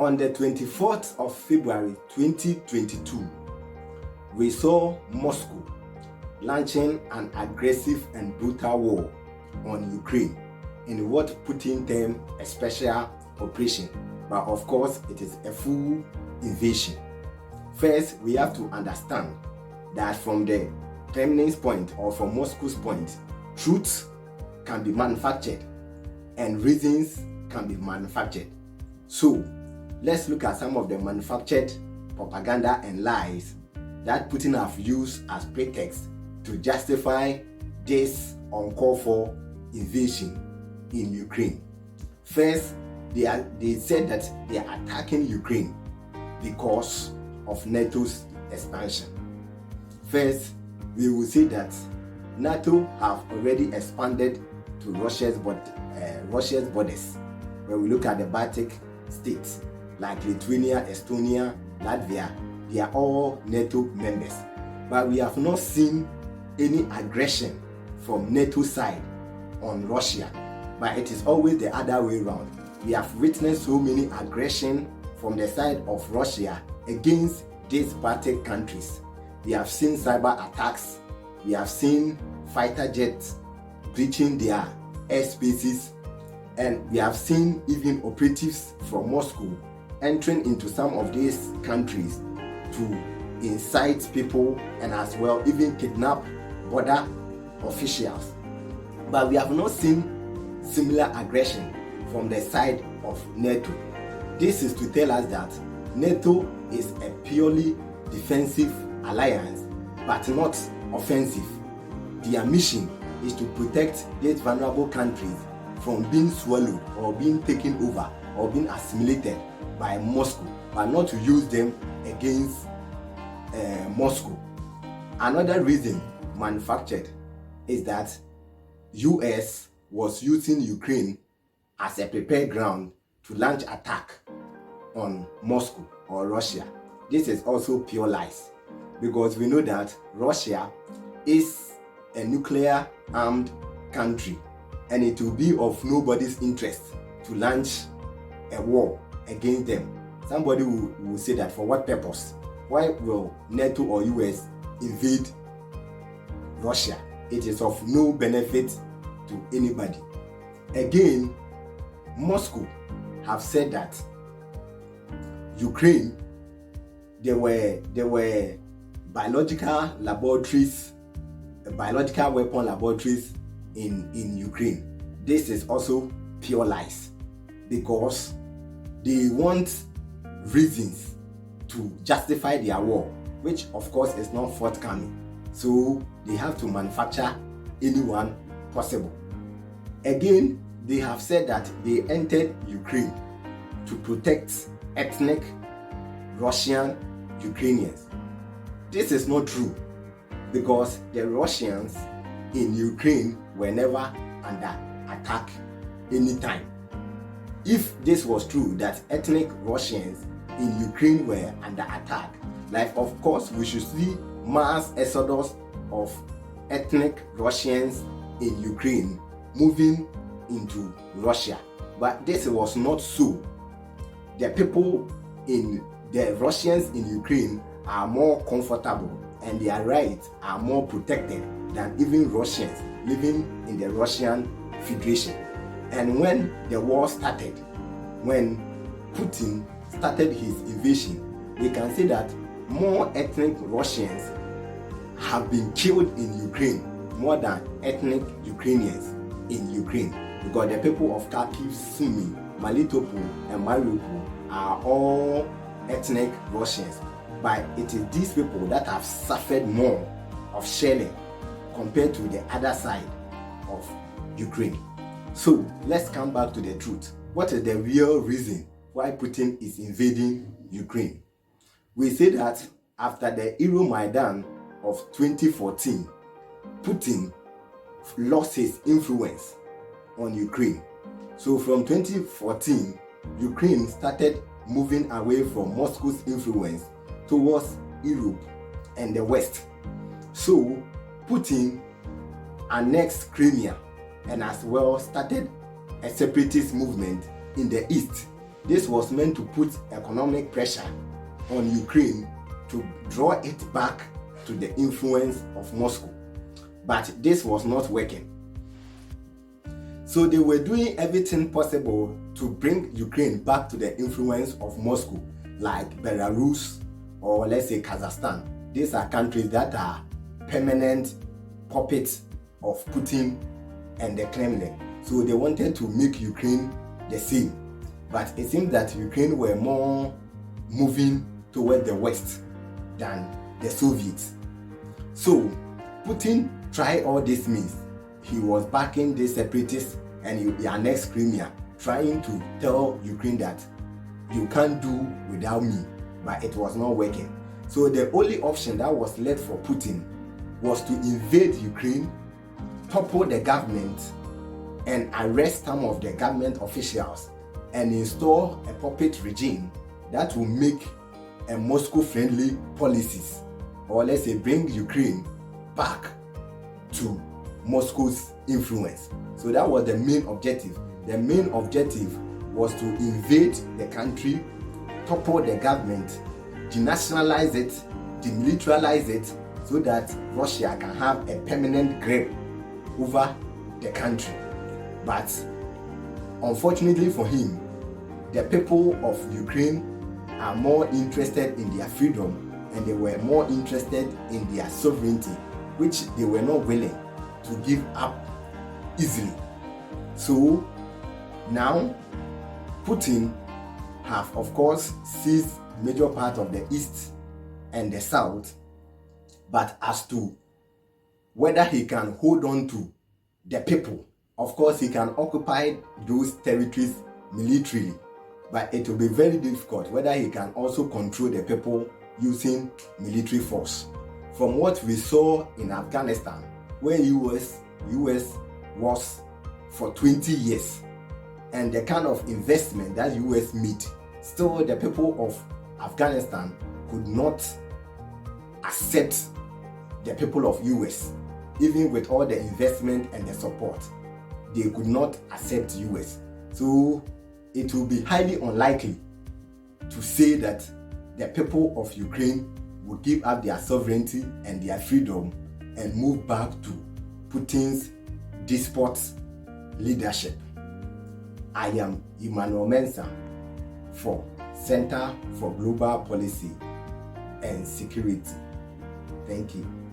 On the 24th of February 2022, we saw Moscow launching an aggressive and brutal war on Ukraine in what Putin termed a special operation, but of course it is a full invasion. First, we have to understand that from the Kremlin's point or from Moscow's point, truth can be manufactured and reasons can be manufactured. So let's look at some of the manufactured propaganda and lies that Putin have used as pretext to justify this uncalled for invasion in Ukraine. First, they said that they are attacking Ukraine because of NATO's expansion. First, we will say that NATO have already expanded to Russia's borders. When we look at the Baltic states like Lithuania, Estonia, Latvia, they are all NATO members. But we have not seen any aggression from NATO side on Russia. But it is always the other way around. We have witnessed so many aggression from the side of Russia against these Baltic countries. We have seen cyber attacks. We have seen fighter jets breaching their airspaces. And we have seen even operatives from Moscow entering into some of these countries to incite people and as well even kidnap border officials. But we have not seen similar aggression from the side of NATO. This is to tell us that NATO is a purely defensive alliance but not offensive. Their mission is to protect these vulnerable countries from being swallowed or being taken over or being assimilated by Moscow, but not to use them against Moscow. Another reason manufactured is that US was using Ukraine as a prepared ground to launch attack on Moscow or Russia. This is also pure lies, because we know that Russia is a nuclear armed country and it will be of nobody's interest to launch a war against them. Somebody will say that for what purpose? Why will NATO or US invade Russia? It is of no benefit to anybody. Again, Moscow have said that Ukraine, there were biological laboratories, biological weapon laboratories in Ukraine. This is also pure lies, because they want reasons to justify their war, which of course is not forthcoming. So they have to manufacture anyone possible. Again, they have said that they entered Ukraine to protect ethnic Russian Ukrainians. This is not true, because the Russians in Ukraine were never under attack anytime. If this was true, that ethnic Russians in Ukraine were under attack, like of course we should see mass exodus of ethnic Russians in Ukraine moving into Russia. But this was not so. The people in the Russians in Ukraine are more comfortable and their rights are more protected than even Russians living in the Russian Federation. And when the war started, when Putin started his invasion, we can say that more ethnic Russians have been killed in Ukraine more than ethnic Ukrainians in Ukraine, because the people of Kharkiv, Sumy, Melitopol and Mariupol are all ethnic Russians. But it is these people that have suffered more of shelling compared to the other side of Ukraine. So let's come back to the truth. What is the real reason why Putin is invading Ukraine? We say that after the Euromaidan of 2014, Putin lost his influence on Ukraine. So from 2014, Ukraine started moving away from Moscow's influence towards Europe and the West. So Putin annexed Crimea and as well started a separatist movement in the East This was meant to put economic pressure on Ukraine to draw it back to the influence of Moscow. But this was not working. So they were doing everything possible to bring Ukraine back to the influence of Moscow, like Belarus or let's say Kazakhstan. These are countries that are permanent puppets of Putin and the Kremlin. So they wanted to make Ukraine the same. But it seems that Ukraine were more moving toward the West than the Soviets. So Putin tried all these means. He was backing the separatists and he annexed Crimea, trying to tell Ukraine that you can't do without me, but it was not working. So the only option that was left for Putin was to invade Ukraine, topple the government, and arrest some of the government officials and install a puppet regime that will make a Moscow-friendly policies, or let's say bring Ukraine back to Moscow's influence. So that was the main objective. The main objective was to invade the country, topple the government, denationalize it, demilitarize it, so that Russia can have a permanent grip over the country. But unfortunately for him, the people of Ukraine are more interested in their freedom and they were more interested in their sovereignty, which they were not willing to give up easily. So now Putin have of course seized major part of the east and the south, but as to whether he can hold on to the people, of course he can occupy those territories militarily, but it will be very difficult whether he can also control the people using military force. From what we saw in Afghanistan, where US was for 20 years, and the kind of investment that US made, still the people of Afghanistan could not accept the people of US. Even with all the investment and the support, they could not accept US. So it will be highly unlikely to say that the people of Ukraine will give up their sovereignty and their freedom and move back to Putin's despot leadership. I am Emmanuel Mensah for Center for Global Policy and Security. Thank you.